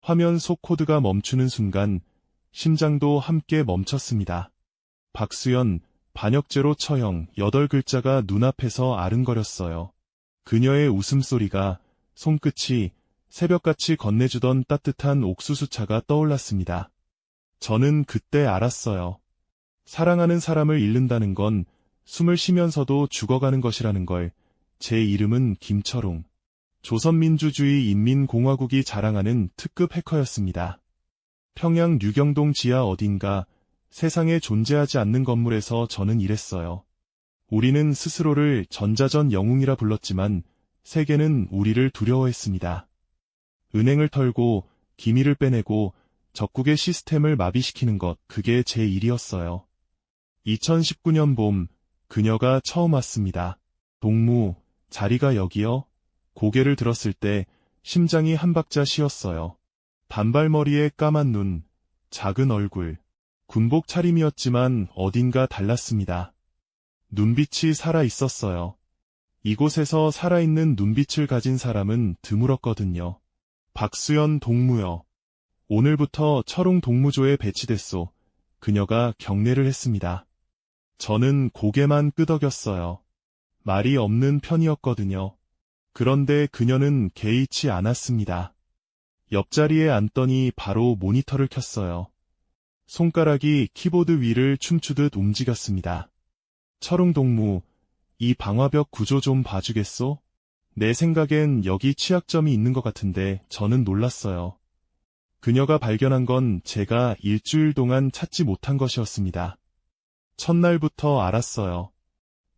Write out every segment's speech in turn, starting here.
화면 속 코드가 멈추는 순간 심장도 함께 멈췄습니다. 박수연, 반역죄로 처형 8글자가 눈앞에서 아른거렸어요. 그녀의 웃음소리가, 손끝이 새벽같이 건네주던 따뜻한 옥수수차가 떠올랐습니다. 저는 그때 알았어요. 사랑하는 사람을 잃는다는 건 숨을 쉬면서도 죽어가는 것이라는 걸. 제 이름은 김철웅. 조선민주주의 인민공화국이 자랑하는 특급 해커였습니다. 평양 류경동 지하 어딘가 세상에 존재하지 않는 건물에서 저는 일했어요. 우리는 스스로를 전자전 영웅이라 불렀지만 세계는 우리를 두려워했습니다. 은행을 털고 기밀을 빼내고 적국의 시스템을 마비시키는 것, 그게 제 일이었어요. 2019년 봄, 그녀가 처음 왔습니다. 동무, 자리가 여기요? 고개를 들었을 때 심장이 한 박자 쉬었어요. 단발머리에 까만 눈, 작은 얼굴. 군복 차림이었지만 어딘가 달랐습니다. 눈빛이 살아 있었어요. 이곳에서 살아있는 눈빛을 가진 사람은 드물었거든요. 박수연 동무요. 오늘부터 철웅 동무조에 배치됐소. 그녀가 경례를 했습니다. 저는 고개만 끄덕였어요. 말이 없는 편이었거든요. 그런데 그녀는 개의치 않았습니다. 옆자리에 앉더니 바로 모니터를 켰어요. 손가락이 키보드 위를 춤추듯 움직였습니다. 철웅 동무, 이 방화벽 구조 좀 봐주겠소? 내 생각엔 여기 취약점이 있는 것 같은데. 저는 놀랐어요. 그녀가 발견한 건 제가 일주일 동안 찾지 못한 것이었습니다. 첫날부터 알았어요.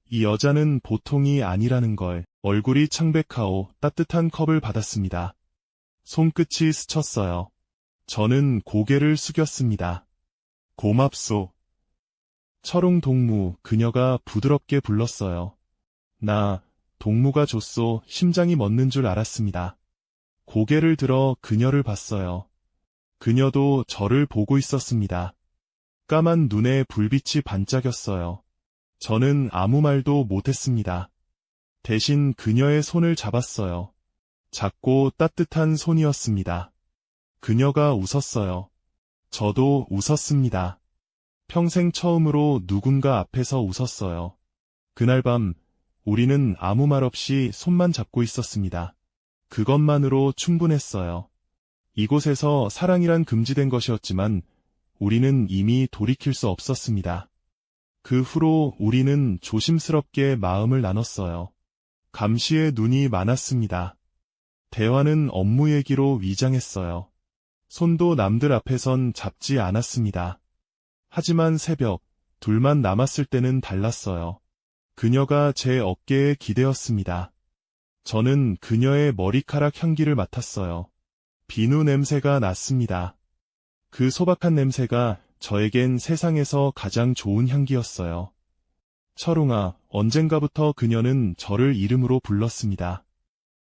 이 여자는 보통이 아니라는 걸. 얼굴이 창백하오. 따뜻한 컵을 받았습니다. 손끝이 스쳤어요. 저는 고개를 숙였습니다. 고맙소. 철웅 동무, 그녀가 부드럽게 불렀어요. 나, 동무가 줬소. 심장이 멎는 줄 알았습니다. 고개를 들어 그녀를 봤어요. 그녀도 저를 보고 있었습니다. 까만 눈에 불빛이 반짝였어요. 저는 아무 말도 못했습니다. 대신 그녀의 손을 잡았어요. 작고 따뜻한 손이었습니다. 그녀가 웃었어요. 저도 웃었습니다. 평생 처음으로 누군가 앞에서 웃었어요. 그날 밤, 우리는 아무 말 없이 손만 잡고 있었습니다. 그것만으로 충분했어요. 이곳에서 사랑이란 금지된 것이었지만 우리는 이미 돌이킬 수 없었습니다. 그 후로 우리는 조심스럽게 마음을 나눴어요. 감시의 눈이 많았습니다. 대화는 업무 얘기로 위장했어요. 손도 남들 앞에선 잡지 않았습니다. 하지만 새벽, 둘만 남았을 때는 달랐어요. 그녀가 제 어깨에 기대었습니다. 저는 그녀의 머리카락 향기를 맡았어요. 비누 냄새가 났습니다. 그 소박한 냄새가 저에겐 세상에서 가장 좋은 향기였어요. 철웅아, 언젠가부터 그녀는 저를 이름으로 불렀습니다.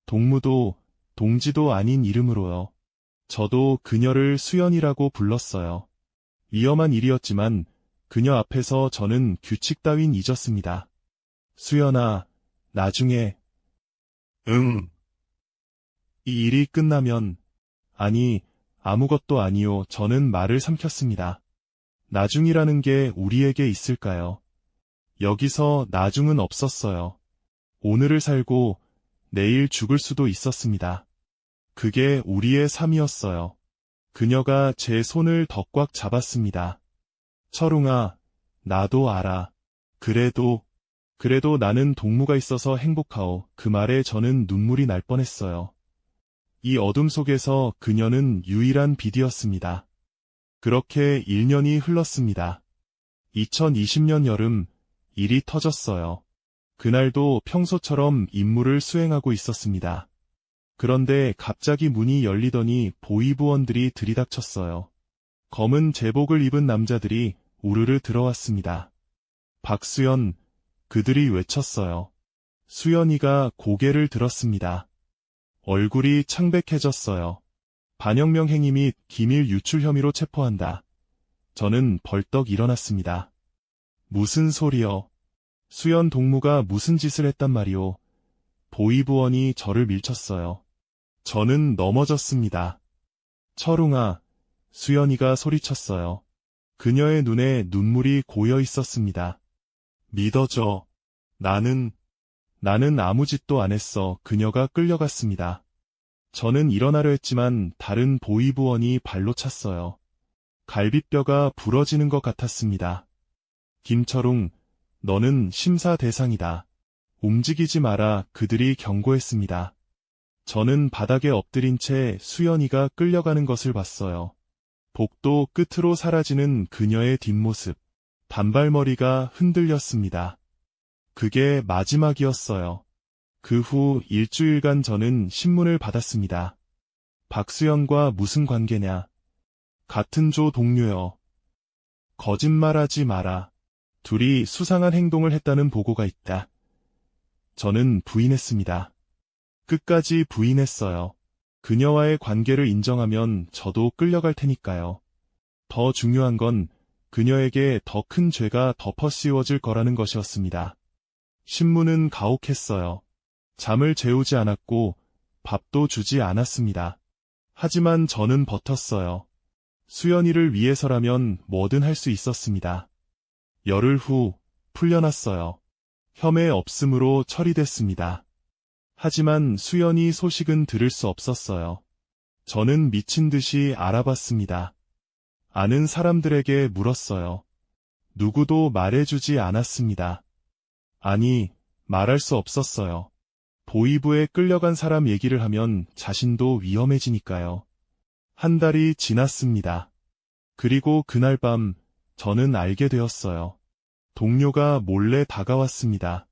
동무도, 동지도 아닌 이름으로요. 저도 그녀를 수연이라고 불렀어요. 위험한 일이었지만 그녀 앞에서 저는 규칙 따윈 잊었습니다. 수연아, 나중에. 응. 이 일이 끝나면, 아니, 아무것도 아니요. 저는 말을 삼켰습니다. 나중이라는 게 우리에게 있을까요? 여기서 나중은 없었어요. 오늘을 살고 내일 죽을 수도 있었습니다. 그게 우리의 삶이었어요. 그녀가 제 손을 더 꽉 잡았습니다. 철웅아, 나도 알아. 그래도 나는 동무가 있어서 행복하오. 그 말에 저는 눈물이 날 뻔했어요. 이 어둠 속에서 그녀는 유일한 빛이었습니다. 그렇게 1년이 흘렀습니다. 2020년 여름, 일이 터졌어요. 그날도 평소처럼 임무를 수행하고 있었습니다. 그런데 갑자기 문이 열리더니 보위부원들이 들이닥쳤어요. 검은 제복을 입은 남자들이 우르르 들어왔습니다. 박수연, 그들이 외쳤어요. 수연이가 고개를 들었습니다. 얼굴이 창백해졌어요. 반혁명 행위 및 기밀 유출 혐의로 체포한다. 저는 벌떡 일어났습니다. 무슨 소리여? 수연 동무가 무슨 짓을 했단 말이오? 보위부원이 저를 밀쳤어요. 저는 넘어졌습니다. 철웅아, 수연이가 소리쳤어요. 그녀의 눈에 눈물이 고여 있었습니다. 믿어줘. 나는 아무 짓도 안 했어. 그녀가 끌려갔습니다. 저는 일어나려 했지만 다른 보위부원이 발로 찼어요. 갈비뼈가 부러지는 것 같았습니다. 김철웅, 너는 심사 대상이다. 움직이지 마라. 그들이 경고했습니다. 저는 바닥에 엎드린 채 수연이가 끌려가는 것을 봤어요. 복도 끝으로 사라지는 그녀의 뒷모습. 단발머리가 흔들렸습니다. 그게 마지막이었어요. 그 후 일주일간 저는 신문을 받았습니다. 박수연과 무슨 관계냐? 같은 조 동료여. 거짓말하지 마라. 둘이 수상한 행동을 했다는 보고가 있다. 저는 부인했습니다. 끝까지 부인했어요. 그녀와의 관계를 인정하면 저도 끌려갈 테니까요. 더 중요한 건 그녀에게 더 큰 죄가 덮어 씌워질 거라는 것이었습니다. 신문은 가혹했어요. 잠을 재우지 않았고 밥도 주지 않았습니다. 하지만 저는 버텼어요. 수연이를 위해서라면 뭐든 할 수 있었습니다. 열흘 후 풀려났어요. 혐의 없음으로 처리됐습니다. 하지만 수연이 소식은 들을 수 없었어요. 저는 미친 듯이 알아봤습니다. 아는 사람들에게 물었어요. 누구도 말해주지 않았습니다. 아니, 말할 수 없었어요. 보위부에 끌려간 사람 얘기를 하면 자신도 위험해지니까요. 한 달이 지났습니다. 그리고 그날 밤 저는 알게 되었어요. 동료가 몰래 다가왔습니다.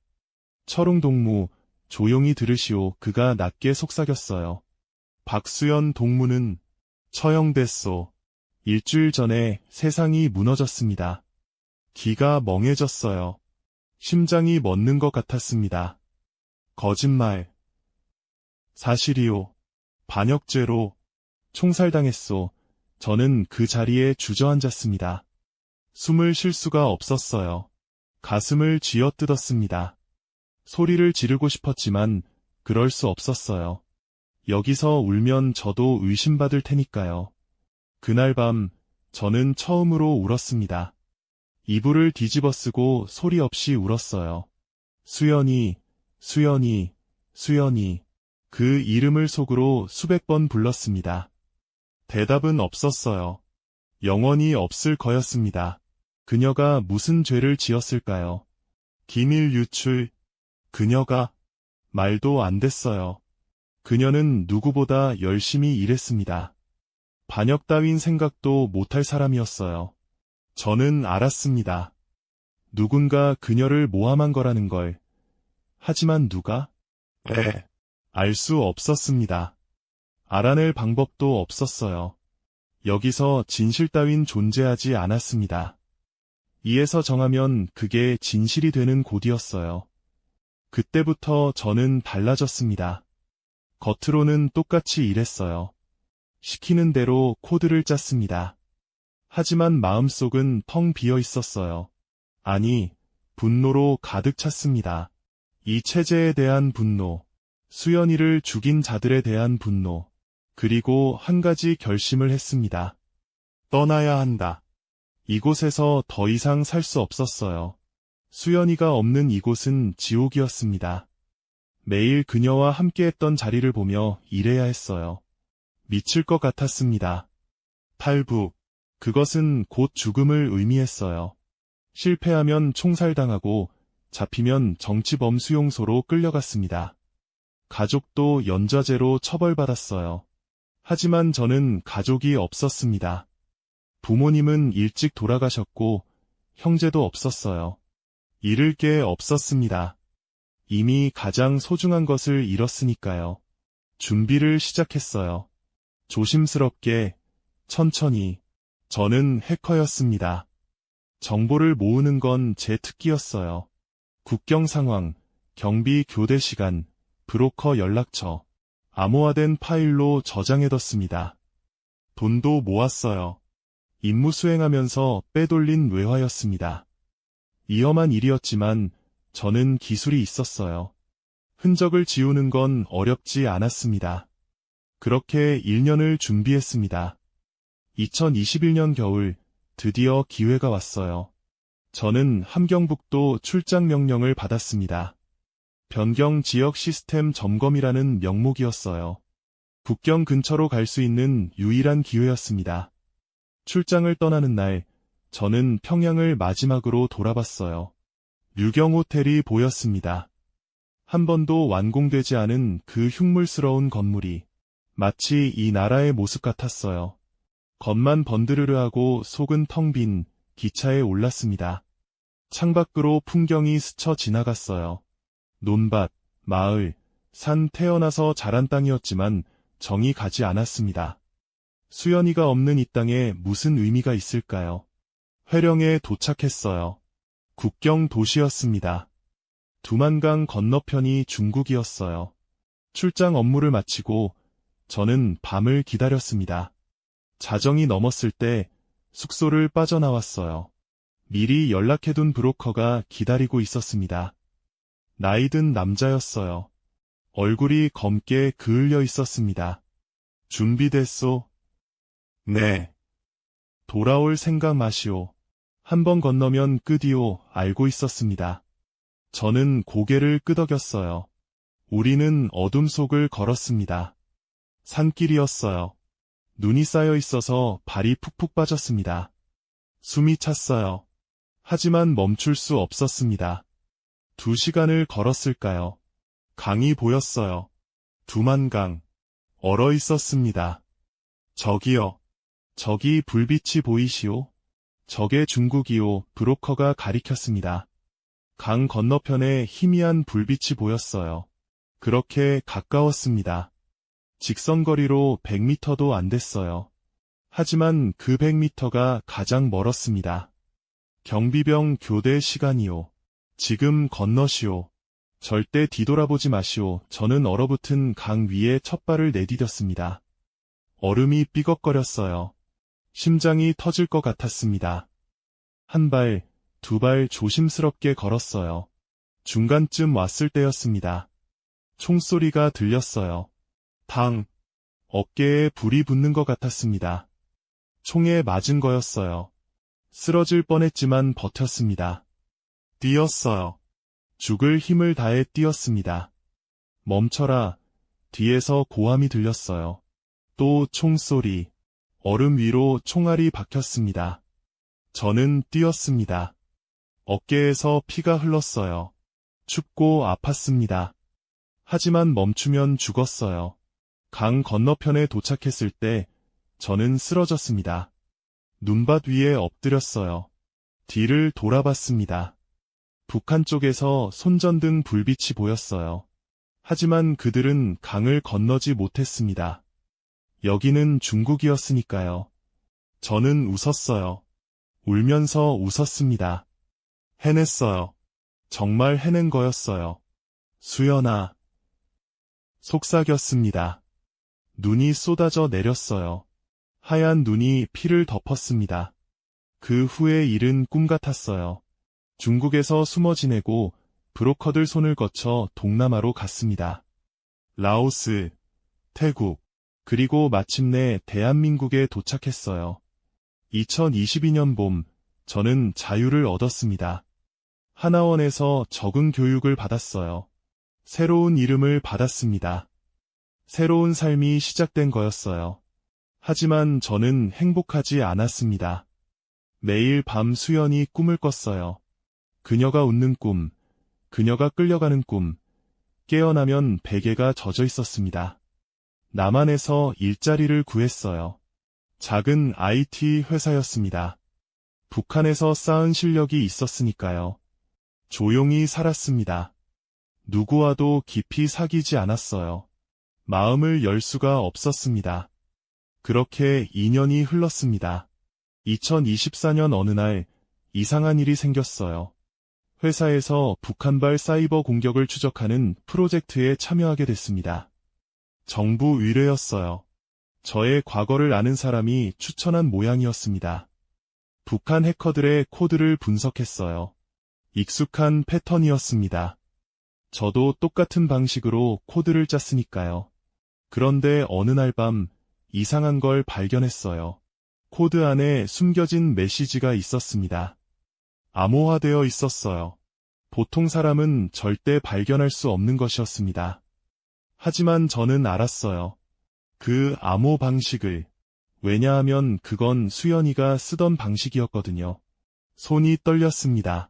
철웅 동무, 조용히 들으시오. 그가 낮게 속삭였어요. 박수연 동무는 처형됐소. 일주일 전에 세상이 무너졌습니다. 기가 멍해졌어요. 심장이 멎는 것 같았습니다. 거짓말. 사실이오. 반역죄로 총살당했소. 저는 그 자리에 주저앉았습니다. 숨을 쉴 수가 없었어요. 가슴을 쥐어뜯었습니다. 소리를 지르고 싶었지만 그럴 수 없었어요. 여기서 울면 저도 의심받을 테니까요. 그날 밤 저는 처음으로 울었습니다. 이불을 뒤집어 쓰고 소리 없이 울었어요. 수연이, 수연이, 수연이. 그 이름을 속으로 수백 번 불렀습니다. 대답은 없었어요. 영원히 없을 거였습니다. 그녀가 무슨 죄를 지었을까요? 기밀 유출. 그녀가 말도 안 됐어요. 그녀는 누구보다 열심히 일했습니다. 반역 따윈 생각도 못할 사람이었어요. 저는 알았습니다. 누군가 그녀를 모함한 거라는 걸. 하지만 누가? 알 수 없었습니다. 알아낼 방법도 없었어요. 여기서 진실 따윈 존재하지 않았습니다. 이에서 정하면 그게 진실이 되는 곳이었어요. 그때부터 저는 달라졌습니다. 겉으로는 똑같이 일했어요. 시키는 대로 코드를 짰습니다. 하지만 마음속은 텅 비어 있었어요. 아니, 분노로 가득 찼습니다. 이 체제에 대한 분노, 수연이를 죽인 자들에 대한 분노, 그리고 한 가지 결심을 했습니다. 떠나야 한다. 이곳에서 더 이상 살 수 없었어요. 수연이가 없는 이곳은 지옥이었습니다. 매일 그녀와 함께했던 자리를 보며 일해야 했어요. 미칠 것 같았습니다. 탈북. 그것은 곧 죽음을 의미했어요. 실패하면 총살당하고 잡히면 정치범 수용소로 끌려갔습니다. 가족도 연좌제로 처벌받았어요. 하지만 저는 가족이 없었습니다. 부모님은 일찍 돌아가셨고 형제도 없었어요. 잃을 게 없었습니다. 이미 가장 소중한 것을 잃었으니까요. 준비를 시작했어요. 조심스럽게, 천천히. 저는 해커였습니다. 정보를 모으는 건 제 특기였어요. 국경 상황, 경비 교대 시간, 브로커 연락처, 암호화된 파일로 저장해뒀습니다. 돈도 모았어요. 임무 수행하면서 빼돌린 외화였습니다. 위험한 일이었지만 저는 기술이 있었어요. 흔적을 지우는 건 어렵지 않았습니다. 그렇게 1년을 준비했습니다. 2021년 겨울 드디어 기회가 왔어요. 저는 함경북도 출장 명령을 받았습니다. 변경 지역 시스템 점검이라는 명목이었어요. 국경 근처로 갈 수 있는 유일한 기회였습니다. 출장을 떠나는 날, 저는 평양을 마지막으로 돌아봤어요. 류경 호텔이 보였습니다. 한 번도 완공되지 않은 그 흉물스러운 건물이 마치 이 나라의 모습 같았어요. 겉만 번드르르하고 속은 텅 빈 기차에 올랐습니다. 창밖으로 풍경이 스쳐 지나갔어요. 논밭, 마을, 산 태어나서 자란 땅이었지만 정이 가지 않았습니다. 수연이가 없는 이 땅에 무슨 의미가 있을까요? 회령에 도착했어요. 국경 도시였습니다. 두만강 건너편이 중국이었어요. 출장 업무를 마치고 저는 밤을 기다렸습니다. 자정이 넘었을 때 숙소를 빠져나왔어요. 미리 연락해둔 브로커가 기다리고 있었습니다. 나이든 남자였어요. 얼굴이 검게 그을려 있었습니다. 준비됐소? 네. 돌아올 생각 마시오. 한 번 건너면 끝이오. 알고 있었습니다. 저는 고개를 끄덕였어요. 우리는 어둠 속을 걸었습니다. 산길이었어요. 눈이 쌓여 있어서 발이 푹푹 빠졌습니다. 숨이 찼어요. 하지만 멈출 수 없었습니다. 2시간을 걸었을까요? 강이 보였어요. 두만강. 얼어 있었습니다. 저기요. 저기 불빛이 보이시오? 저게 중국이오. 브로커가 가리켰습니다. 강 건너편에 희미한 불빛이 보였어요. 그렇게 가까웠습니다. 직선거리로 100m도 안 됐어요. 하지만 그 100m가 가장 멀었습니다. 경비병 교대 시간이오. 지금 건너시오. 절대 뒤돌아보지 마시오. 저는 얼어붙은 강 위에 첫 발을 내디뎠습니다. 얼음이 삐걱거렸어요. 심장이 터질 것 같았습니다. 한 발, 2발 조심스럽게 걸었어요. 중간쯤 왔을 때였습니다. 총소리가 들렸어요. 당. 어깨에 불이 붙는 것 같았습니다. 총에 맞은 거였어요. 쓰러질 뻔했지만 버텼습니다. 뛰었어요. 죽을 힘을 다해 뛰었습니다. 멈춰라. 뒤에서 고함이 들렸어요. 또 총소리. 얼음 위로 총알이 박혔습니다. 저는 뛰었습니다. 어깨에서 피가 흘렀어요. 춥고 아팠습니다. 하지만 멈추면 죽었어요. 강 건너편에 도착했을 때 저는 쓰러졌습니다. 눈밭 위에 엎드렸어요. 뒤를 돌아봤습니다. 북한 쪽에서 손전등 불빛이 보였어요. 하지만 그들은 강을 건너지 못했습니다. 여기는 중국이었으니까요. 저는 웃었어요. 울면서 웃었습니다. 해냈어요. 정말 해낸 거였어요. 수연아. 속삭였습니다. 눈이 쏟아져 내렸어요. 하얀 눈이 피를 덮었습니다. 그 후의 일은 꿈 같았어요. 중국에서 숨어 지내고 브로커들 손을 거쳐 동남아로 갔습니다. 라오스, 태국, 그리고 마침내 대한민국에 도착했어요. 2022년 봄, 저는 자유를 얻었습니다. 하나원에서 적응 교육을 받았어요. 새로운 이름을 받았습니다. 새로운 삶이 시작된 거였어요. 하지만 저는 행복하지 않았습니다. 매일 밤 수연이 꿈을 꿨어요. 그녀가 웃는 꿈, 그녀가 끌려가는 꿈, 깨어나면 베개가 젖어 있었습니다. 남한에서 일자리를 구했어요. 작은 IT 회사였습니다. 북한에서 쌓은 실력이 있었으니까요. 조용히 살았습니다. 누구와도 깊이 사귀지 않았어요. 마음을 열 수가 없었습니다. 그렇게 2년이 흘렀습니다. 2024년 어느 날 이상한 일이 생겼어요. 회사에서 북한발 사이버 공격을 추적하는 프로젝트에 참여하게 됐습니다. 정부 의뢰였어요. 저의 과거를 아는 사람이 추천한 모양이었습니다. 북한 해커들의 코드를 분석했어요. 익숙한 패턴이었습니다. 저도 똑같은 방식으로 코드를 짰으니까요. 그런데 어느 날 밤 이상한 걸 발견했어요. 코드 안에 숨겨진 메시지가 있었습니다. 암호화되어 있었어요. 보통 사람은 절대 발견할 수 없는 것이었습니다. 하지만 저는 알았어요. 그 암호 방식을. 왜냐하면 그건 수연이가 쓰던 방식이었거든요. 손이 떨렸습니다.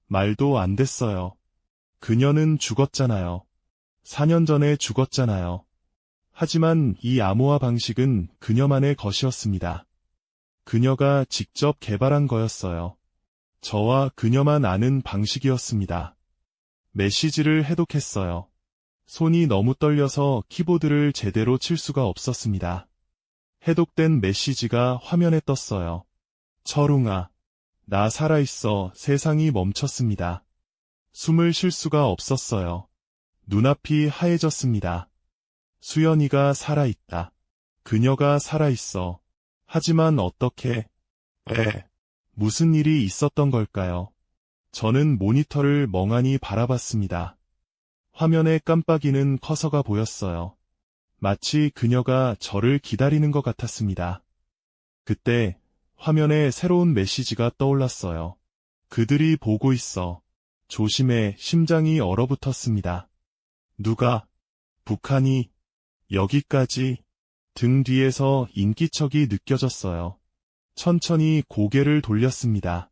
말도 안 됐어요. 그녀는 죽었잖아요. 4년 전에 죽었잖아요. 하지만 이 암호화 방식은 그녀만의 것이었습니다. 그녀가 직접 개발한 거였어요. 저와 그녀만 아는 방식이었습니다. 메시지를 해독했어요. 손이 너무 떨려서 키보드를 제대로 칠 수가 없었습니다. 해독된 메시지가 화면에 떴어요. 철웅아, 나 살아있어. 세상이 멈췄습니다. 숨을 쉴 수가 없었어요. 눈앞이 하얘졌습니다. 수연이가 살아있다. 그녀가 살아있어. 하지만 어떻게? 무슨 일이 있었던 걸까요? 저는 모니터를 멍하니 바라봤습니다. 화면에 깜빡이는 커서가 보였어요. 마치 그녀가 저를 기다리는 것 같았습니다. 그때 화면에 새로운 메시지가 떠올랐어요. 그들이 보고 있어. 조심해. 심장이 얼어붙었습니다. 누가? 북한이? 여기까지? 등 뒤에서 인기척이 느껴졌어요. 천천히 고개를 돌렸습니다.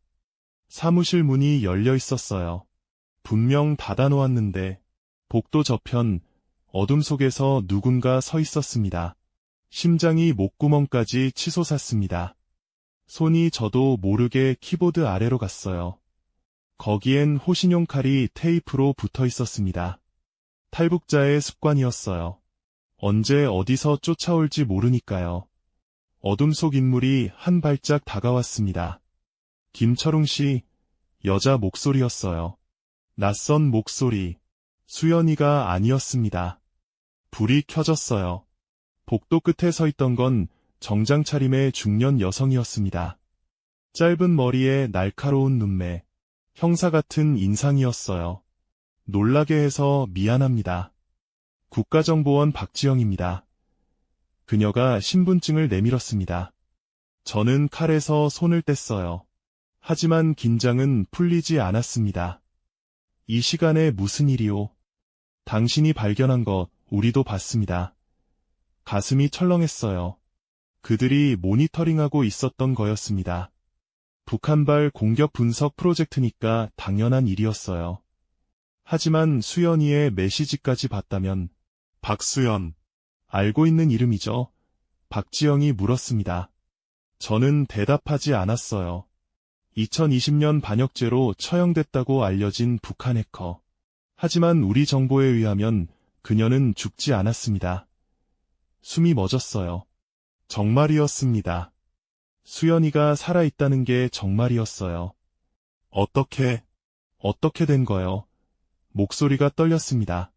사무실 문이 열려 있었어요. 분명 닫아놓았는데 복도 저편 어둠 속에서 누군가 서 있었습니다. 심장이 목구멍까지 치솟았습니다. 손이 저도 모르게 키보드 아래로 갔어요. 거기엔 호신용 칼이 테이프로 붙어 있었습니다. 탈북자의 습관이었어요. 언제 어디서 쫓아올지 모르니까요. 어둠 속 인물이 한 발짝 다가왔습니다. 김철웅 씨, 여자 목소리였어요. 낯선 목소리. 수연이가 아니었습니다. 불이 켜졌어요. 복도 끝에 서 있던 건 정장 차림의 중년 여성이었습니다. 짧은 머리에 날카로운 눈매, 형사 같은 인상이었어요. 놀라게 해서 미안합니다. 국가정보원 박지영입니다. 그녀가 신분증을 내밀었습니다. 저는 칼에서 손을 뗐어요. 하지만 긴장은 풀리지 않았습니다. 이 시간에 무슨 일이오? 당신이 발견한 것, 우리도 봤습니다. 가슴이 철렁했어요. 그들이 모니터링하고 있었던 거였습니다. 북한발 공격 분석 프로젝트니까 당연한 일이었어요. 하지만 수연이의 메시지까지 봤다면, 박수연, 알고 있는 이름이죠? 박지영이 물었습니다. 저는 대답하지 않았어요. 2020년 반역죄로 처형됐다고 알려진 북한 해커. 하지만 우리 정보에 의하면 그녀는 죽지 않았습니다. 숨이 멎었어요. 정말이었습니다. 수연이가 살아있다는 게 정말이었어요. 어떻게 된 거요? 목소리가 떨렸습니다.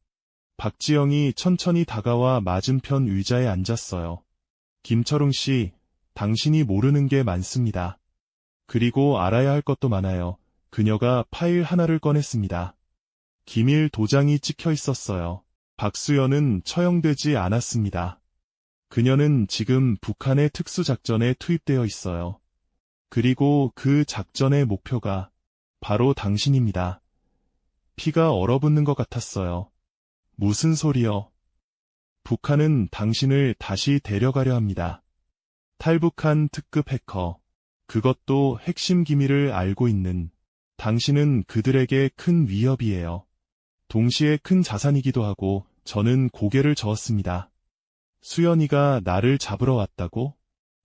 박지영이 천천히 다가와 맞은편 의자에 앉았어요. 김철웅 씨, 당신이 모르는 게 많습니다. 그리고 알아야 할 것도 많아요. 그녀가 파일 하나를 꺼냈습니다. 기밀 도장이 찍혀 있었어요. 박수연은 처형되지 않았습니다. 그녀는 지금 북한의 특수작전에 투입되어 있어요. 그리고 그 작전의 목표가 바로 당신입니다. 피가 얼어붙는 것 같았어요. 무슨 소리요? 북한은 당신을 다시 데려가려 합니다. 탈북한 특급 해커. 그것도 핵심 기밀을 알고 있는. 당신은 그들에게 큰 위협이에요. 동시에 큰 자산이기도 하고 저는 고개를 저었습니다. 수연이가 나를 잡으러 왔다고?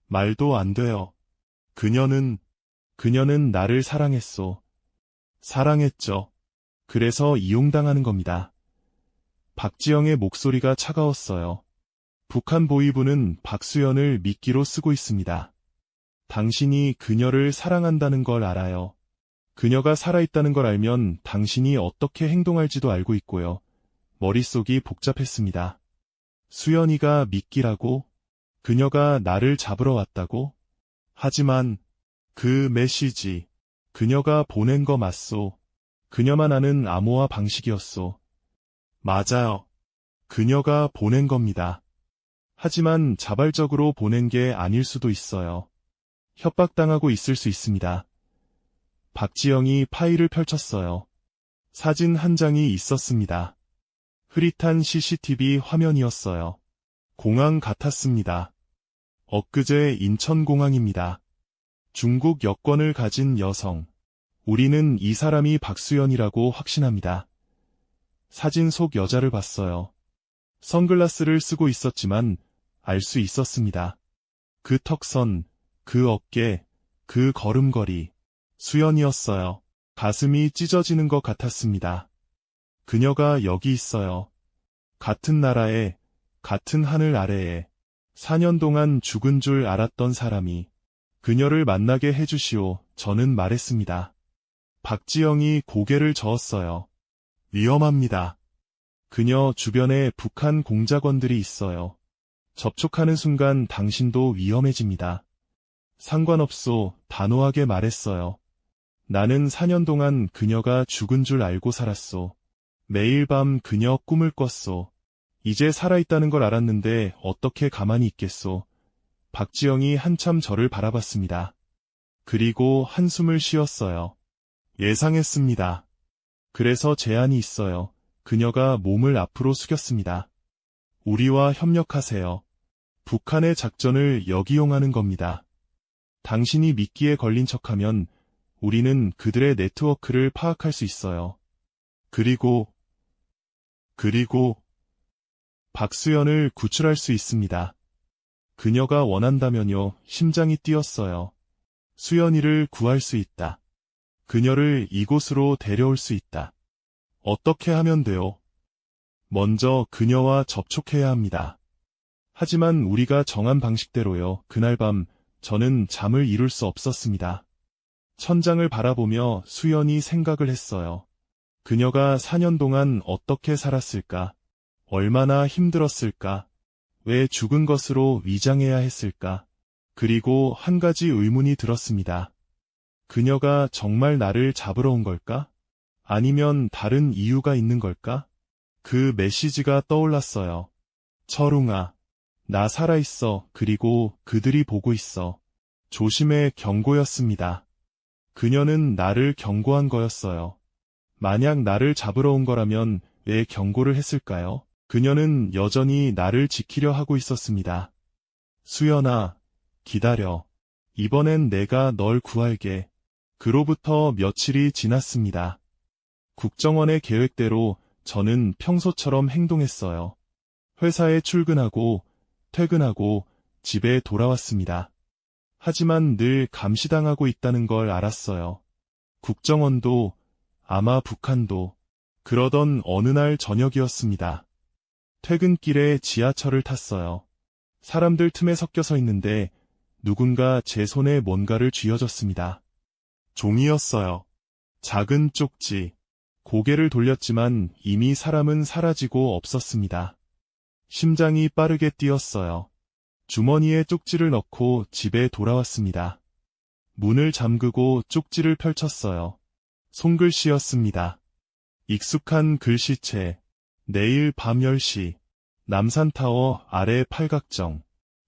말도 안 돼요. 그녀는 나를 사랑했소. 사랑했죠. 그래서 이용당하는 겁니다. 박지영의 목소리가 차가웠어요. 북한 보위부는 박수연을 미끼로 쓰고 있습니다. 당신이 그녀를 사랑한다는 걸 알아요. 그녀가 살아있다는 걸 알면 당신이 어떻게 행동할지도 알고 있고요. 머릿속이 복잡했습니다. 수연이가 미끼라고? 그녀가 나를 잡으러 왔다고? 하지만 그 메시지, 그녀가 보낸 거 맞소. 그녀만 아는 암호화 방식이었소. 맞아요. 그녀가 보낸 겁니다. 하지만 자발적으로 보낸 게 아닐 수도 있어요. 협박당하고 있을 수 있습니다. 박지영이 파일을 펼쳤어요. 사진 한 장이 있었습니다. 흐릿한 CCTV 화면이었어요. 공항 같았습니다. 엊그제 인천공항입니다. 중국 여권을 가진 여성. 우리는 이 사람이 박수연이라고 확신합니다. 사진 속 여자를 봤어요. 선글라스를 쓰고 있었지만 알 수 있었습니다. 그 턱선, 그 어깨, 그 걸음걸이. 수연이었어요. 가슴이 찢어지는 것 같았습니다. 그녀가 여기 있어요. 같은 나라에, 같은 하늘 아래에 4년 동안 죽은 줄 알았던 사람이 그녀를 만나게 해주시오. 저는 말했습니다. 박지영이 고개를 저었어요. 위험합니다. 그녀 주변에 북한 공작원들이 있어요. 접촉하는 순간 당신도 위험해집니다. 상관없소. 단호하게 말했어요. 나는 4년 동안 그녀가 죽은 줄 알고 살았소. 매일 밤 그녀 꿈을 꿨소. 이제 살아있다는 걸 알았는데 어떻게 가만히 있겠소. 박지영이 한참 저를 바라봤습니다. 그리고 한숨을 쉬었어요. 예상했습니다. 그래서 제안이 있어요. 그녀가 몸을 앞으로 숙였습니다. 우리와 협력하세요. 북한의 작전을 역이용하는 겁니다. 당신이 미끼에 걸린 척하면 우리는 그들의 네트워크를 파악할 수 있어요. 그리고 박수연을 구출할 수 있습니다. 그녀가 원한다면요. 심장이 뛰었어요. 수연이를 구할 수 있다. 그녀를 이곳으로 데려올 수 있다. 어떻게 하면 돼요? 먼저 그녀와 접촉해야 합니다. 하지만 우리가 정한 방식대로요. 그날 밤 저는 잠을 이룰 수 없었습니다. 천장을 바라보며 수연이 생각을 했어요. 그녀가 4년 동안 어떻게 살았을까? 얼마나 힘들었을까? 왜 죽은 것으로 위장해야 했을까? 그리고 한 가지 의문이 들었습니다. 그녀가 정말 나를 잡으러 온 걸까? 아니면 다른 이유가 있는 걸까? 그 메시지가 떠올랐어요. 철웅아, 나 살아있어. 그리고 그들이 보고 있어. 조심해. 경고였습니다. 그녀는 나를 경고한 거였어요. 만약 나를 잡으러 온 거라면 왜 경고를 했을까요? 그녀는 여전히 나를 지키려 하고 있었습니다. 수연아, 기다려. 이번엔 내가 널 구할게. 그로부터 며칠이 지났습니다. 국정원의 계획대로 저는 평소처럼 행동했어요. 회사에 출근하고 퇴근하고 집에 돌아왔습니다. 하지만 늘 감시당하고 있다는 걸 알았어요. 국정원도 아마 북한도. 그러던 어느 날 저녁이었습니다. 퇴근길에 지하철을 탔어요. 사람들 틈에 섞여 서 있는데 누군가 제 손에 뭔가를 쥐어줬습니다. 종이였어요. 작은 쪽지. 고개를 돌렸지만 이미 사람은 사라지고 없었습니다. 심장이 빠르게 뛰었어요. 주머니에 쪽지를 넣고 집에 돌아왔습니다. 문을 잠그고 쪽지를 펼쳤어요. 손글씨였습니다. 익숙한 글씨체. 내일 밤 10시. 남산타워 아래 팔각정.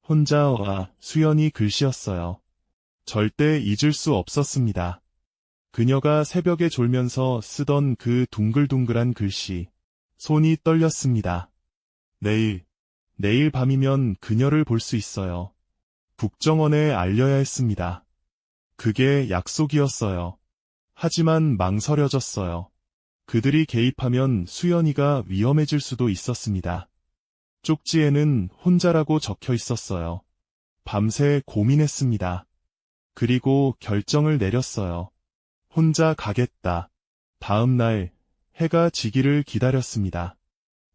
혼자와 수연이 글씨였어요. 절대 잊을 수 없었습니다. 그녀가 새벽에 졸면서 쓰던 그 둥글둥글한 글씨. 손이 떨렸습니다. 내일 밤이면 그녀를 볼 수 있어요. 국정원에 알려야 했습니다. 그게 약속이었어요. 하지만 망설여졌어요. 그들이 개입하면 수연이가 위험해질 수도 있었습니다. 쪽지에는 혼자라고 적혀 있었어요. 밤새 고민했습니다. 그리고 결정을 내렸어요. 혼자 가겠다. 다음 날 해가 지기를 기다렸습니다.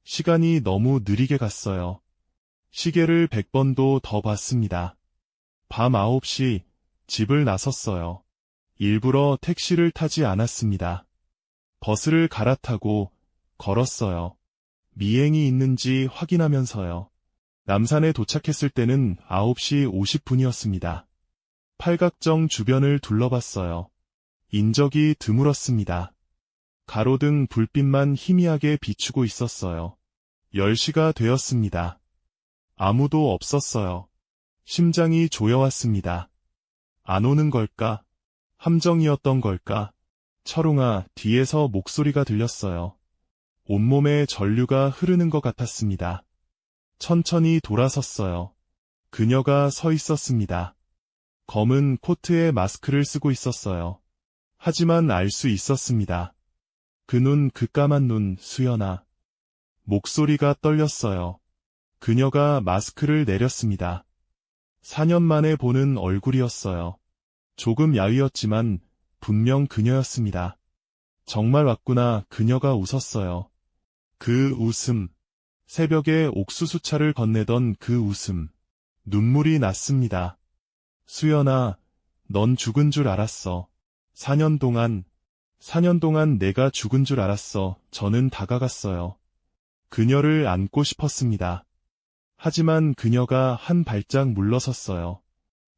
시간이 너무 느리게 갔어요. 시계를 100번도 더 봤습니다. 밤 9시 집을 나섰어요. 일부러 택시를 타지 않았습니다. 버스를 갈아타고 걸었어요. 미행이 있는지 확인하면서요. 남산에 도착했을 때는 9시 50분이었습니다. 팔각정 주변을 둘러봤어요. 인적이 드물었습니다. 가로등 불빛만 희미하게 비추고 있었어요. 10시가 되었습니다. 아무도 없었어요. 심장이 조여왔습니다. 안 오는 걸까? 함정이었던 걸까? 철웅아, 뒤에서 목소리가 들렸어요. 온몸에 전류가 흐르는 것 같았습니다. 천천히 돌아섰어요. 그녀가 서 있었습니다. 검은 코트에 마스크를 쓰고 있었어요. 하지만 알 수 있었습니다. 그 눈, 그 까만 눈, 수연아. 목소리가 떨렸어요. 그녀가 마스크를 내렸습니다. 4년 만에 보는 얼굴이었어요. 조금 야위었지만 분명 그녀였습니다. 정말 왔구나. 그녀가 웃었어요. 그 웃음. 새벽에 옥수수차를 건네던 그 웃음. 눈물이 났습니다. 수연아, 넌 죽은 줄 알았어. 4년 동안 내가 죽은 줄 알았어. 저는 다가갔어요. 그녀를 안고 싶었습니다. 하지만 그녀가 한 발짝 물러섰어요.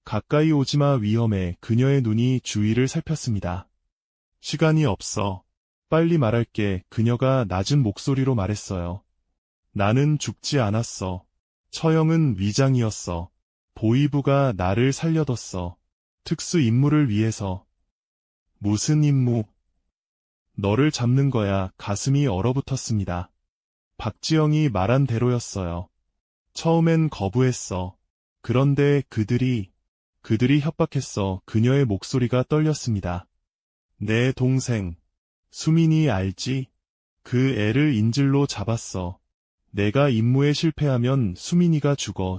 가까이 오지마, 위험해. 그녀의 눈이 주위를 살폈습니다. 시간이 없어. 빨리 말할게. 그녀가 낮은 목소리로 말했어요. 나는 죽지 않았어. 처형은 위장이었어. 보이부가 나를 살려뒀어. 특수 임무를 위해서. 무슨 임무? 너를 잡는 거야. 가슴이 얼어붙었습니다. 박지영이 말한 대로였어요. 처음엔 거부했어. 그런데 그들이 협박했어. 그녀의 목소리가 떨렸습니다. 내 동생, 수민이 알지? 그 애를 인질로 잡았어. 내가 임무에 실패하면 수민이가 죽어.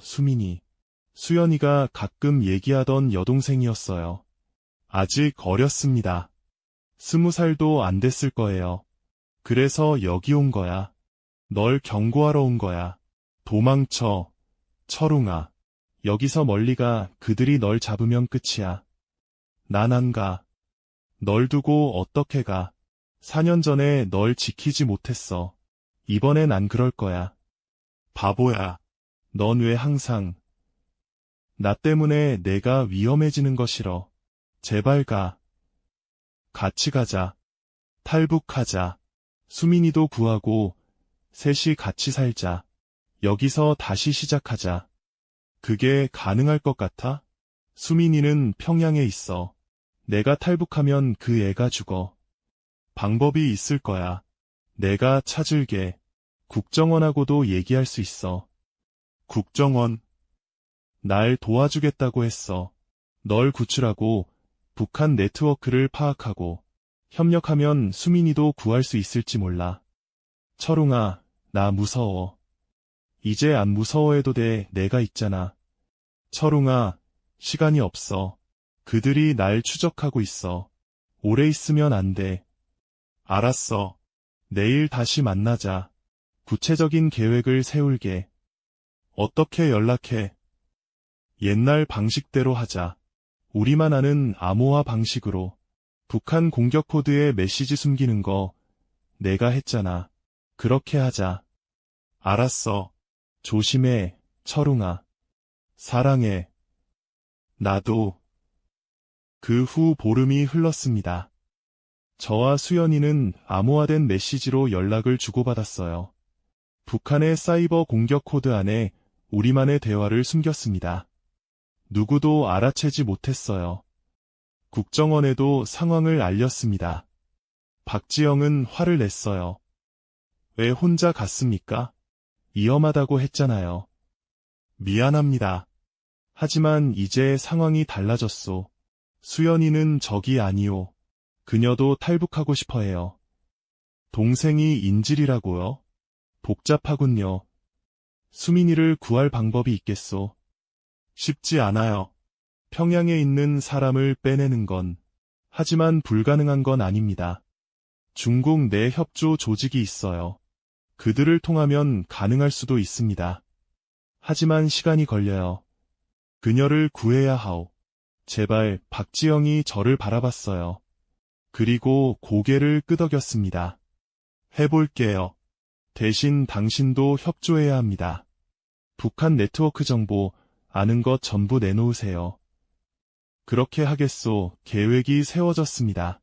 수연이가 가끔 얘기하던 여동생이었어요. 아직 어렸습니다. 20살도 안 됐을 거예요. 그래서 여기 온 거야. 널 경고하러 온 거야. 도망쳐. 철웅아. 여기서 멀리 가. 그들이 널 잡으면 끝이야. 난 안 가. 널 두고 어떻게 가. 4년 전에 널 지키지 못했어. 이번엔 안 그럴 거야. 바보야. 넌 왜 항상 나 때문에 내가 위험해지는 거 싫어. 제발 가. 같이 가자. 탈북하자. 수민이도 구하고 셋이 같이 살자. 여기서 다시 시작하자. 그게 가능할 것 같아? 수민이는 평양에 있어. 내가 탈북하면 그 애가 죽어. 방법이 있을 거야. 내가 찾을게. 국정원하고도 얘기할 수 있어. 국정원. 날 도와주겠다고 했어. 널 구출하고 북한 네트워크를 파악하고 협력하면 수민이도 구할 수 있을지 몰라. 철웅아, 나 무서워. 이제 안 무서워해도 돼. 내가 있잖아. 철웅아, 시간이 없어. 그들이 날 추적하고 있어. 오래 있으면 안 돼. 알았어. 내일 다시 만나자. 구체적인 계획을 세울게. 어떻게 연락해? 옛날 방식대로 하자. 우리만 아는 암호화 방식으로. 북한 공격 코드에 메시지 숨기는 거 내가 했잖아. 그렇게 하자. 알았어. 조심해, 철웅아. 사랑해. 나도. 그 후 보름이 흘렀습니다. 저와 수연이는 암호화된 메시지로 연락을 주고받았어요. 북한의 사이버 공격 코드 안에 우리만의 대화를 숨겼습니다. 누구도 알아채지 못했어요. 국정원에도 상황을 알렸습니다. 박지영은 화를 냈어요. 왜 혼자 갔습니까? 위험하다고 했잖아요. 미안합니다. 하지만 이제 상황이 달라졌소. 수연이는 적이 아니오. 그녀도 탈북하고 싶어해요. 동생이 인질이라고요? 복잡하군요. 수민이를 구할 방법이 있겠소. 쉽지 않아요. 평양에 있는 사람을 빼내는 건, 하지만 불가능한 건 아닙니다. 중국 내 협조 조직이 있어요. 그들을 통하면 가능할 수도 있습니다. 하지만 시간이 걸려요. 그녀를 구해야 하오. 제발. 박지영이 저를 바라봤어요. 그리고 고개를 끄덕였습니다. 해볼게요. 대신 당신도 협조해야 합니다. 북한 네트워크 정보 아는 것 전부 내놓으세요. 그렇게 하겠소. 계획이 세워졌습니다.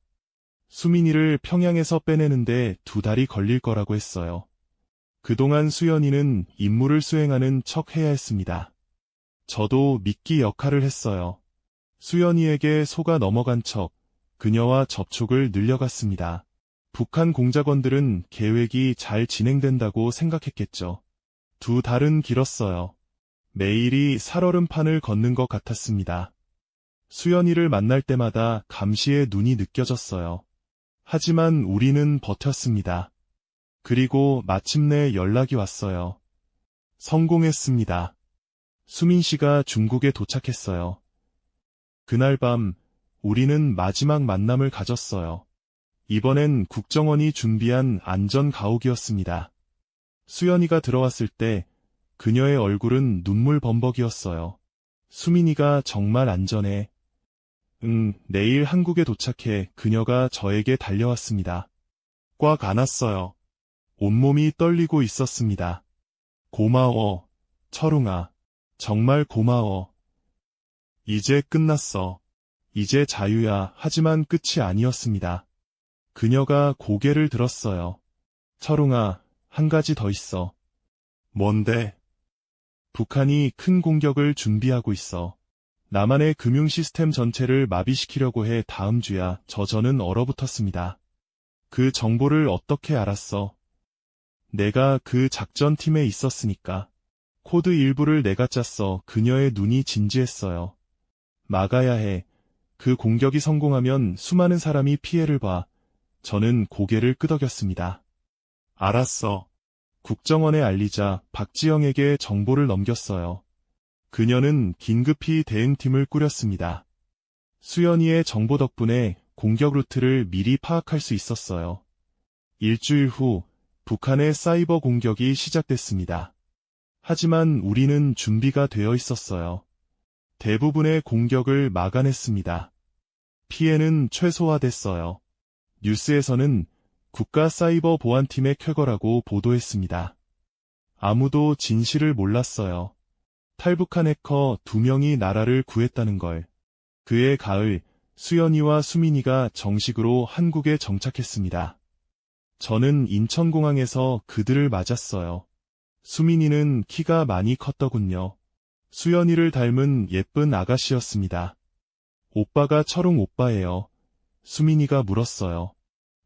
수민이를 평양에서 빼내는데 2달이 걸릴 거라고 했어요. 그동안 수연이는 임무를 수행하는 척 해야 했습니다. 저도 미끼 역할을 했어요. 수연이에게 속아 넘어간 척 그녀와 접촉을 늘려갔습니다. 북한 공작원들은 계획이 잘 진행된다고 생각했겠죠. 두 달은 길었어요. 매일이 살얼음판을 걷는 것 같았습니다. 수연이를 만날 때마다 감시의 눈이 느껴졌어요. 하지만 우리는 버텼습니다. 그리고 마침내 연락이 왔어요. 성공했습니다. 수민 씨가 중국에 도착했어요. 그날 밤 우리는 마지막 만남을 가졌어요. 이번엔 국정원이 준비한 안전 가옥이었습니다. 수연이가 들어왔을 때 그녀의 얼굴은 눈물 범벅이었어요. 수민이가 정말 안전해. 내일 한국에 도착해 그녀가 저에게 달려왔습니다. 꽉 안았어요. 온몸이 떨리고 있었습니다. 고마워, 철웅아. 정말 고마워. 이제 끝났어. 이제 자유야. 하지만 끝이 아니었습니다. 그녀가 고개를 들었어요. 철웅아, 한 가지 더 있어. 뭔데? 북한이 큰 공격을 준비하고 있어. 남한의 금융 시스템 전체를 마비시키려고 해. 다음 주야. 저는 얼어붙었습니다. 그 정보를 어떻게 알았어? 내가 그 작전팀에 있었으니까. 코드 일부를 내가 짰어. 그녀의 눈이 진지했어요. 막아야 해. 그 공격이 성공하면 수많은 사람이 피해를 봐. 저는 고개를 끄덕였습니다. 알았어. 국정원에 알리자. 박지영에게 정보를 넘겼어요. 그녀는 긴급히 대응팀을 꾸렸습니다. 수연이의 정보 덕분에 공격 루트를 미리 파악할 수 있었어요. 일주일 후 북한의 사이버 공격이 시작됐습니다. 하지만 우리는 준비가 되어 있었어요. 대부분의 공격을 막아냈습니다. 피해는 최소화됐어요. 뉴스에서는 국가 사이버 보안팀의 쾌거라고 보도했습니다. 아무도 진실을 몰랐어요. 탈북한 해커 2명이 나라를 구했다는 걸. 그해 가을, 수연이와 수민이가 정식으로 한국에 정착했습니다. 저는 인천공항에서 그들을 맞았어요. 수민이는 키가 많이 컸더군요. 수연이를 닮은 예쁜 아가씨였습니다. 오빠가 철웅 오빠예요. 수민이가 물었어요.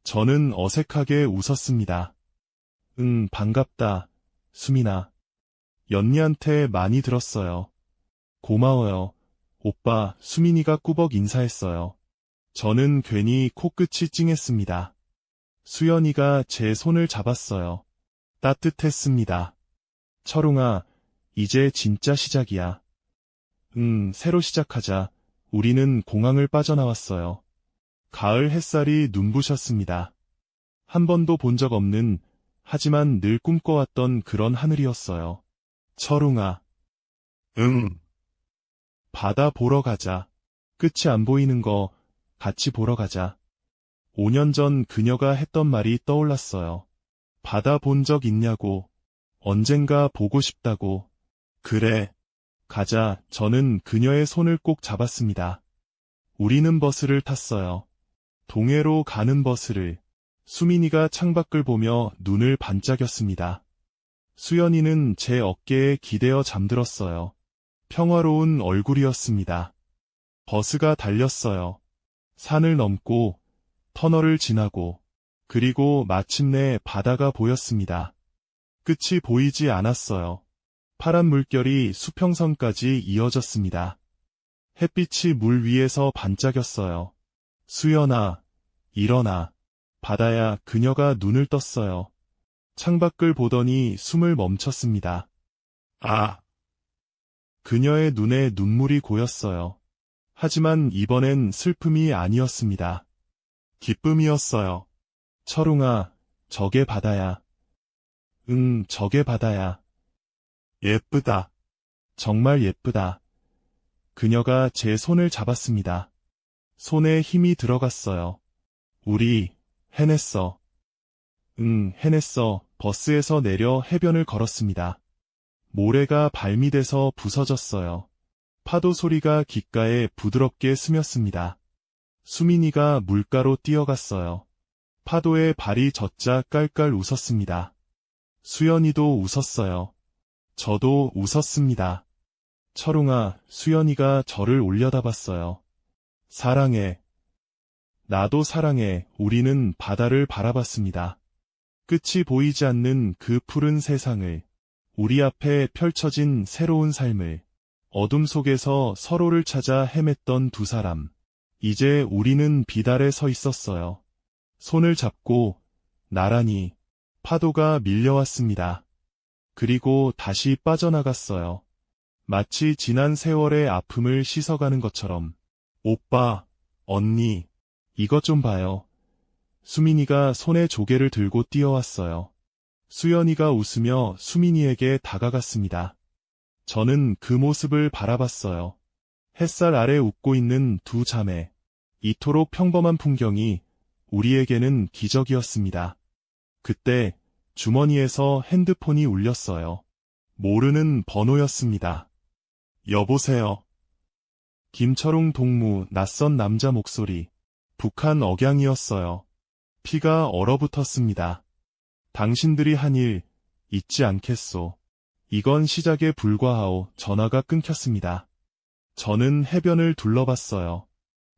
저는 어색하게 웃었습니다. 반갑다, 수민아. 연니한테 많이 들었어요. 고마워요, 오빠. 수민이가 꾸벅 인사했어요. 저는 괜히 코끝이 찡했습니다. 수연이가 제 손을 잡았어요. 따뜻했습니다. 철웅아, 이제 진짜 시작이야. 새로 시작하자. 우리는 공항을 빠져나왔어요. 가을 햇살이 눈부셨습니다. 한 번도 본 적 없는, 하지만 늘 꿈꿔왔던 그런 하늘이었어요. 철웅아. 바다 보러 가자. 끝이 안 보이는 거 같이 보러 가자. 5년 전 그녀가 했던 말이 떠올랐어요. 바다 본 적 있냐고. 언젠가 보고 싶다고. 그래. 가자. 저는 그녀의 손을 꼭 잡았습니다. 우리는 버스를 탔어요. 동해로 가는 버스를. 수민이가 창밖을 보며 눈을 반짝였습니다. 수연이는 제 어깨에 기대어 잠들었어요. 평화로운 얼굴이었습니다. 버스가 달렸어요. 산을 넘고, 터널을 지나고, 그리고 마침내 바다가 보였습니다. 끝이 보이지 않았어요. 파란 물결이 수평선까지 이어졌습니다. 햇빛이 물 위에서 반짝였어요. 수연아, 일어나. 바다야. 그녀가 눈을 떴어요. 창밖을 보더니 숨을 멈췄습니다. 아! 그녀의 눈에 눈물이 고였어요. 하지만 이번엔 슬픔이 아니었습니다. 기쁨이었어요. 철웅아, 저게 바다야. 저게 바다야. 예쁘다. 정말 예쁘다. 그녀가 제 손을 잡았습니다. 손에 힘이 들어갔어요. 우리 해냈어. 해냈어. 버스에서 내려 해변을 걸었습니다. 모래가 발밑에서 부서졌어요. 파도 소리가 귓가에 부드럽게 스쳤습니다. 수민이가 물가로 뛰어갔어요. 파도에 발이 젖자 깔깔 웃었습니다. 수연이도 웃었어요. 저도 웃었습니다. 철웅아, 수연이가 저를 올려다봤어요. 사랑해. 나도 사랑해. 우리는 바다를 바라봤습니다. 끝이 보이지 않는 그 푸른 세상을, 우리 앞에 펼쳐진 새로운 삶을, 어둠 속에서 서로를 찾아 헤맸던 두 사람. 이제 우리는 비달에 서 있었어요. 손을 잡고 나란히. 파도가 밀려왔습니다. 그리고 다시 빠져나갔어요. 마치 지난 세월의 아픔을 씻어가는 것처럼. 오빠, 언니, 이것 좀 봐요. 수민이가 손에 조개를 들고 뛰어왔어요. 수연이가 웃으며 수민이에게 다가갔습니다. 저는 그 모습을 바라봤어요. 햇살 아래 웃고 있는 두 자매. 이토록 평범한 풍경이 우리에게는 기적이었습니다. 그때 주머니에서 핸드폰이 울렸어요. 모르는 번호였습니다. 여보세요. 김철웅 동무. 낯선 남자 목소리. 북한 억양이었어요. 피가 얼어붙었습니다. 당신들이 한 일 잊지 않겠소. 이건 시작에 불과하오. 전화가 끊겼습니다. 저는 해변을 둘러봤어요.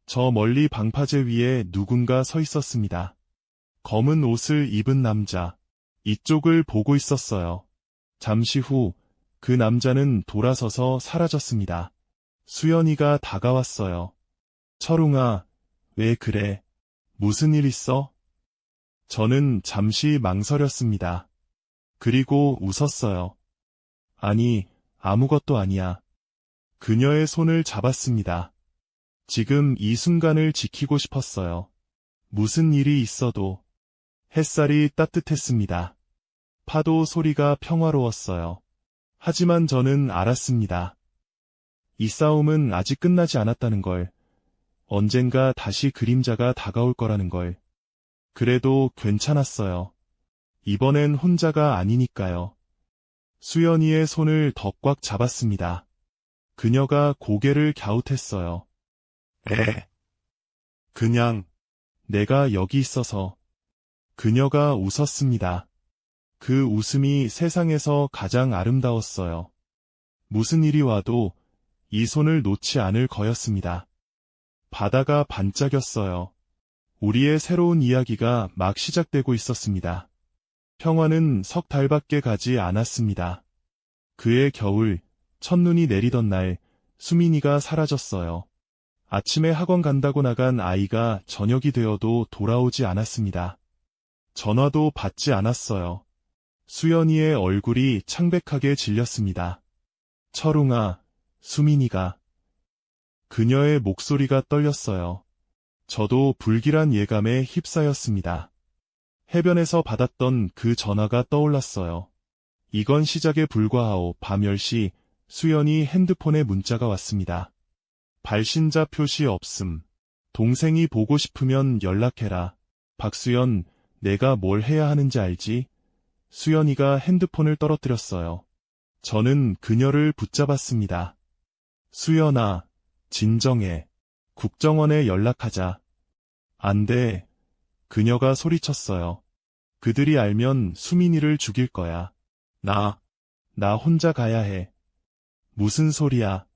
저 멀리 방파제 위에 누군가 서 있었습니다. 검은 옷을 입은 남자. 이쪽을 보고 있었어요. 잠시 후 그 남자는 돌아서서 사라졌습니다. 수연이가 다가왔어요. 철웅아, 왜 그래? 무슨 일 있어? 저는 잠시 망설였습니다. 그리고 웃었어요. 아니, 아무것도 아니야. 그녀의 손을 잡았습니다. 지금 이 순간을 지키고 싶었어요. 무슨 일이 있어도. 햇살이 따뜻했습니다. 파도 소리가 평화로웠어요. 하지만 저는 알았습니다. 이 싸움은 아직 끝나지 않았다는 걸. 언젠가 다시 그림자가 다가올 거라는 걸. 그래도 괜찮았어요. 이번엔 혼자가 아니니까요. 수연이의 손을 더 꽉 잡았습니다. 그녀가 고개를 갸웃했어요. 그냥 내가 여기 있어서. 그녀가 웃었습니다. 그 웃음이 세상에서 가장 아름다웠어요. 무슨 일이 와도 이 손을 놓지 않을 거였습니다. 바다가 반짝였어요. 우리의 새로운 이야기가 막 시작되고 있었습니다. 평화는 석 달밖에 가지 않았습니다. 그해 겨울, 첫눈이 내리던 날, 수민이가 사라졌어요. 아침에 학원 간다고 나간 아이가 저녁이 되어도 돌아오지 않았습니다. 전화도 받지 않았어요. 수연이의 얼굴이 창백하게 질렸습니다. 철웅아, 수민이가. 그녀의 목소리가 떨렸어요. 저도 불길한 예감에 휩싸였습니다. 해변에서 받았던 그 전화가 떠올랐어요. 이건 시작에 불과하오. 밤 10시, 수연이 핸드폰에 문자가 왔습니다. 발신자 표시 없음. 동생이 보고 싶으면 연락해라. 박수연, 내가 뭘 해야 하는지 알지? 수연이가 핸드폰을 떨어뜨렸어요. 저는 그녀를 붙잡았습니다. 수연아, 진정해. 국정원에 연락하자. 안 돼. 그녀가 소리쳤어요. 그들이 알면 수민이를 죽일 거야. 나 혼자 가야 해. 무슨 소리야.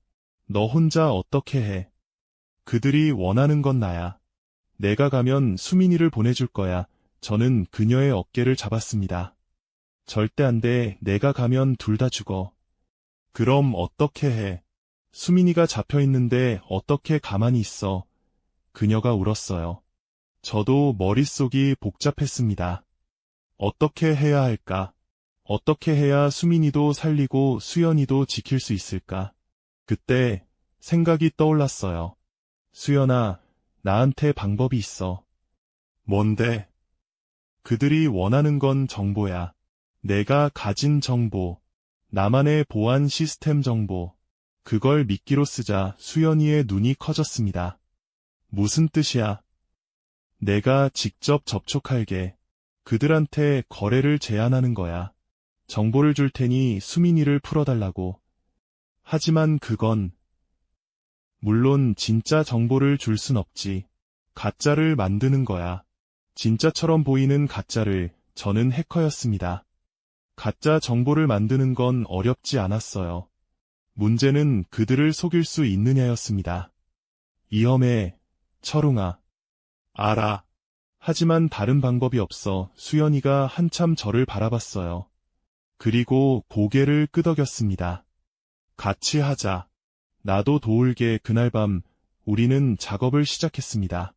너 혼자 어떻게 해. 그들이 원하는 건 나야. 내가 가면 수민이를 보내줄 거야. 저는 그녀의 어깨를 잡았습니다. 절대 안 돼. 내가 가면 둘 다 죽어. 그럼 어떻게 해. 수민이가 잡혀 있는데 어떻게 가만히 있어. 그녀가 울었어요. 저도 머릿속이 복잡했습니다. 어떻게 해야 할까? 어떻게 해야 수민이도 살리고 수연이도 지킬 수 있을까? 그때 생각이 떠올랐어요. 수연아, 나한테 방법이 있어. 뭔데? 그들이 원하는 건 정보야. 내가 가진 정보. 나만의 보안 시스템 정보. 그걸 미끼로 쓰자. 수연이의 눈이 커졌습니다. 무슨 뜻이야? 내가 직접 접촉할게. 그들한테 거래를 제안하는 거야. 정보를 줄 테니 수민이를 풀어달라고. 하지만 그건 물론 진짜 정보를 줄 순 없지. 가짜를 만드는 거야. 진짜처럼 보이는 가짜를. 저는 해커였습니다. 가짜 정보를 만드는 건 어렵지 않았어요. 문제는 그들을 속일 수 있느냐였습니다. 위험해. 철웅아. 알아. 하지만 다른 방법이 없어 수연이가 한참 저를 바라봤어요. 그리고 고개를 끄덕였습니다. 같이 하자. 나도 도울게. 그날 밤 우리는 작업을 시작했습니다.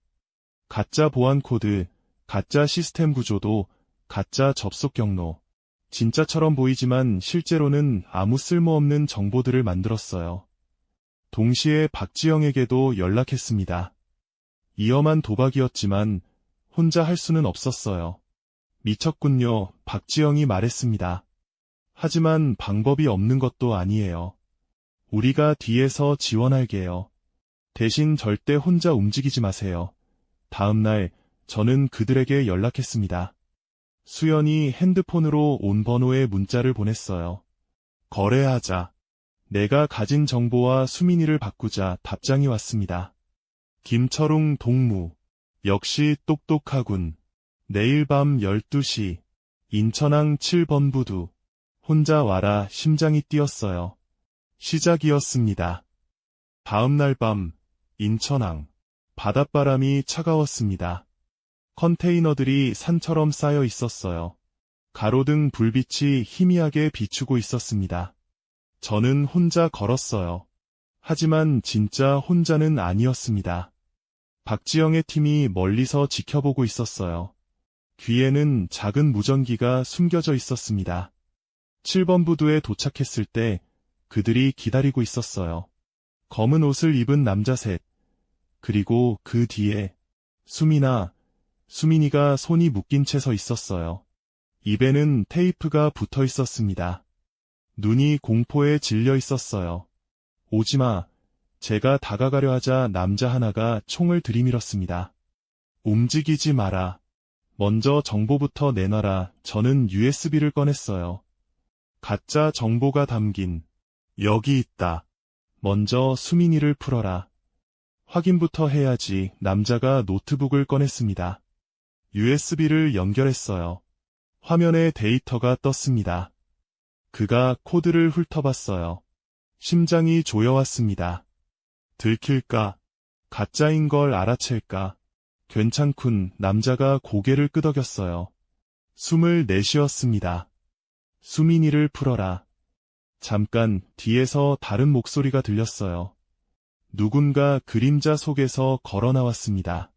가짜 보안 코드, 가짜 시스템 구조도, 가짜 접속 경로. 진짜처럼 보이지만 실제로는 아무 쓸모없는 정보들을 만들었어요. 동시에 박지영에게도 연락했습니다. 위험한 도박이었지만 혼자 할 수는 없었어요. 미쳤군요. 박지영이 말했습니다. 하지만 방법이 없는 것도 아니에요. 우리가 뒤에서 지원할게요. 대신 절대 혼자 움직이지 마세요. 다음 날 저는 그들에게 연락했습니다. 수연이 핸드폰으로 온 번호에 문자를 보냈어요. 거래하자. 내가 가진 정보와 수민이를 바꾸자. 답장이 왔습니다. 김철웅 동무. 역시 똑똑하군. 내일 밤 12시. 인천항 7번 부두. 혼자 와라. 심장이 뛰었어요. 시작이었습니다. 다음 날 밤, 인천항. 바닷바람이 차가웠습니다. 컨테이너들이 산처럼 쌓여 있었어요. 가로등 불빛이 희미하게 비추고 있었습니다. 저는 혼자 걸었어요. 하지만 진짜 혼자는 아니었습니다. 박지영의 팀이 멀리서 지켜보고 있었어요. 귀에는 작은 무전기가 숨겨져 있었습니다. 7번 부두에 도착했을 때 그들이 기다리고 있었어요. 검은 옷을 입은 남자 셋. 그리고 그 뒤에 수민이가 손이 묶인 채 서 있었어요. 입에는 테이프가 붙어 있었습니다. 눈이 공포에 질려 있었어요. 오지마. 제가 다가가려 하자 남자 하나가 총을 들이밀었습니다. 움직이지 마라. 먼저 정보부터 내놔라. 저는 USB를 꺼냈어요. 가짜 정보가 담긴. 여기 있다. 먼저 수민이를 풀어라. 확인부터 해야지. 남자가 노트북을 꺼냈습니다. USB를 연결했어요. 화면에 데이터가 떴습니다. 그가 코드를 훑어봤어요. 심장이 조여왔습니다. 들킬까? 가짜인 걸 알아챌까? 괜찮군. 남자가 고개를 끄덕였어요. 숨을 내쉬었습니다. 수민이를 풀어라. 잠깐 뒤에서 다른 목소리가 들렸어요. 누군가 그림자 속에서 걸어 나왔습니다.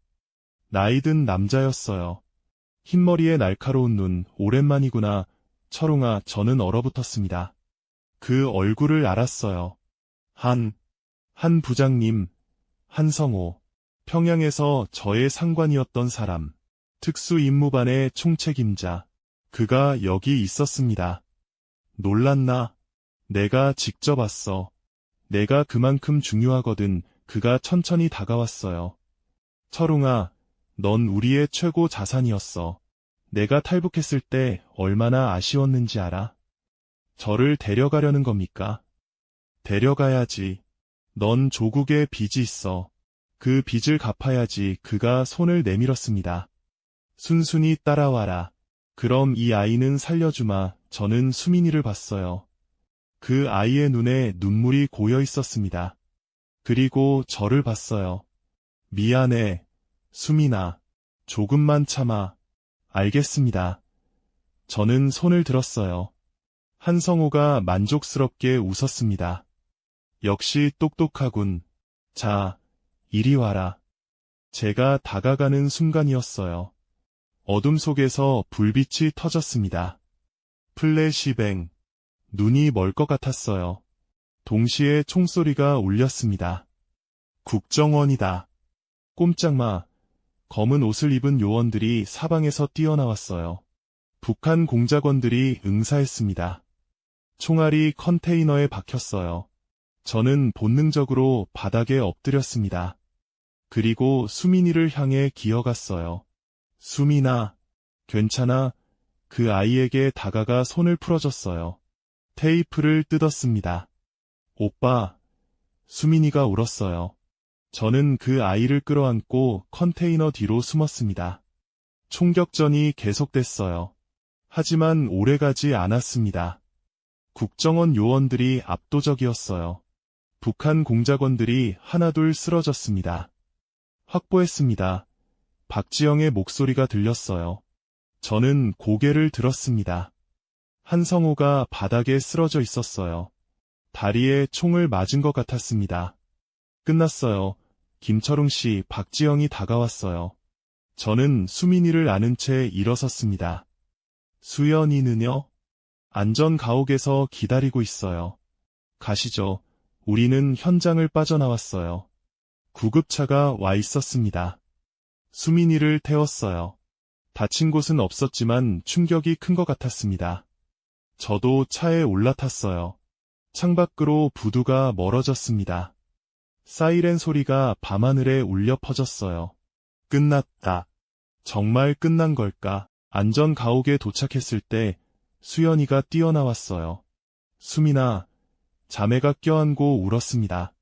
나이든 남자였어요. 흰머리에 날카로운 눈. 오랜만이구나. 철웅아. 저는 얼어붙었습니다. 그 얼굴을 알았어요. 한 부장님. 한성호. 평양에서 저의 상관이었던 사람. 특수임무반의 총책임자. 그가 여기 있었습니다. 놀랐나? 내가 직접 왔어. 내가 그만큼 중요하거든. 그가 천천히 다가왔어요. 철웅아, 넌 우리의 최고 자산이었어. 내가 탈북했을 때 얼마나 아쉬웠는지 알아? 저를 데려가려는 겁니까? 데려가야지. 넌 조국에 빚이 있어. 그 빚을 갚아야지. 그가 손을 내밀었습니다. 순순히 따라와라. 그럼 이 아이는 살려주마. 저는 수민이를 봤어요. 그 아이의 눈에 눈물이 고여 있었습니다. 그리고 저를 봤어요. 미안해, 수민아. 조금만 참아. 알겠습니다. 저는 손을 들었어요. 한성호가 만족스럽게 웃었습니다. 역시 똑똑하군. 자, 이리 와라. 제가 다가가는 순간이었어요. 어둠 속에서 불빛이 터졌습니다. 플래시뱅. 눈이 멀 것 같았어요. 동시에 총소리가 울렸습니다. 국정원이다. 꼼짝마. 검은 옷을 입은 요원들이 사방에서 뛰어나왔어요. 북한 공작원들이 응사했습니다. 총알이 컨테이너에 박혔어요. 저는 본능적으로 바닥에 엎드렸습니다. 그리고 수민이를 향해 기어갔어요. 수민아, 괜찮아? 그 아이에게 다가가 손을 풀어줬어요. 테이프를 뜯었습니다. 오빠, 수민이가 울었어요. 저는 그 아이를 끌어안고 컨테이너 뒤로 숨었습니다. 총격전이 계속됐어요. 하지만 오래가지 않았습니다. 국정원 요원들이 압도적이었어요. 북한 공작원들이 하나둘 쓰러졌습니다. 확보했습니다. 박지영의 목소리가 들렸어요. 저는 고개를 들었습니다. 한성호가 바닥에 쓰러져 있었어요. 다리에 총을 맞은 것 같았습니다. 끝났어요. 김철웅 씨, 박지영이 다가왔어요. 저는 수민이를 아는 채 일어섰습니다. 수연이는요? 안전 가옥에서 기다리고 있어요. 가시죠. 우리는 현장을 빠져나왔어요. 구급차가 와 있었습니다. 수민이를 태웠어요. 다친 곳은 없었지만 충격이 큰 것 같았습니다. 저도 차에 올라탔어요. 창밖으로 부두가 멀어졌습니다. 사이렌 소리가 밤하늘에 울려 퍼졌어요. 끝났다. 정말 끝난 걸까? 안전 가옥에 도착했을 때 수연이가 뛰어나왔어요. 수민아, 자매가 껴안고 울었습니다.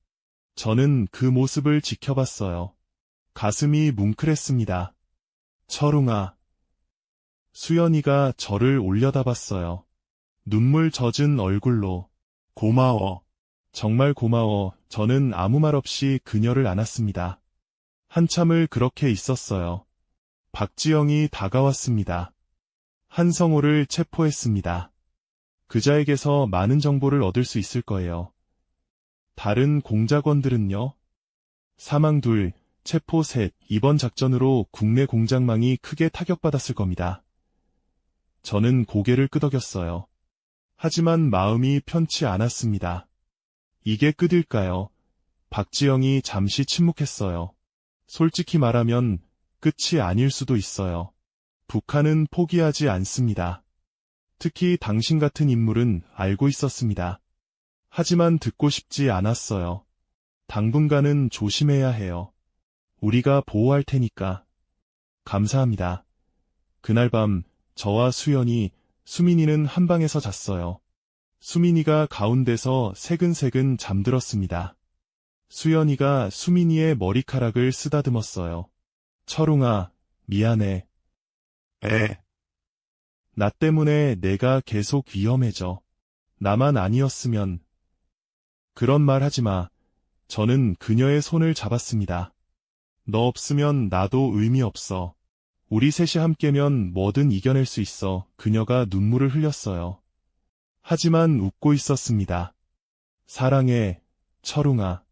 저는 그 모습을 지켜봤어요. 가슴이 뭉클했습니다. 철웅아. 수연이가 저를 올려다봤어요. 눈물 젖은 얼굴로. 고마워. 정말 고마워. 저는 아무 말 없이 그녀를 안았습니다. 한참을 그렇게 있었어요. 박지영이 다가왔습니다. 한성호를 체포했습니다. 그자에게서 많은 정보를 얻을 수 있을 거예요. 다른 공작원들은요? 사망 2, 체포 3, 이번 작전으로 국내 공작망이 크게 타격받았을 겁니다. 저는 고개를 끄덕였어요. 하지만 마음이 편치 않았습니다. 이게 끝일까요? 박지영이 잠시 침묵했어요. 솔직히 말하면 끝이 아닐 수도 있어요. 북한은 포기하지 않습니다. 특히 당신 같은 인물은 알고 있었습니다. 하지만 듣고 싶지 않았어요. 당분간은 조심해야 해요. 우리가 보호할 테니까. 감사합니다. 그날 밤 저와 수연이, 수민이는 한 방에서 잤어요. 수민이가 가운데서 새근새근 잠들었습니다. 수연이가 수민이의 머리카락을 쓰다듬었어요. 철웅아, 미안해. 나 때문에 내가 계속 위험해져. 나만 아니었으면. 그런 말 하지 마. 저는 그녀의 손을 잡았습니다. 너 없으면 나도 의미 없어. 우리 셋이 함께면 뭐든 이겨낼 수 있어. 그녀가 눈물을 흘렸어요. 하지만 웃고 있었습니다. 사랑해, 철웅아.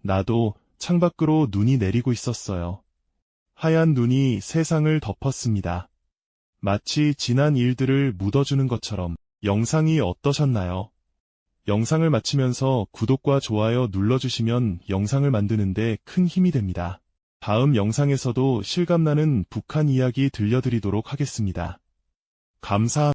나도. 창밖으로 눈이 내리고 있었어요. 하얀 눈이 세상을 덮었습니다. 마치 지난 일들을 묻어주는 것처럼. 영상이 어떠셨나요? 영상을 마치면서 구독과 좋아요 눌러주시면 영상을 만드는데 큰 힘이 됩니다. 다음 영상에서도 실감나는 북한 이야기 들려드리도록 하겠습니다. 감사합니다.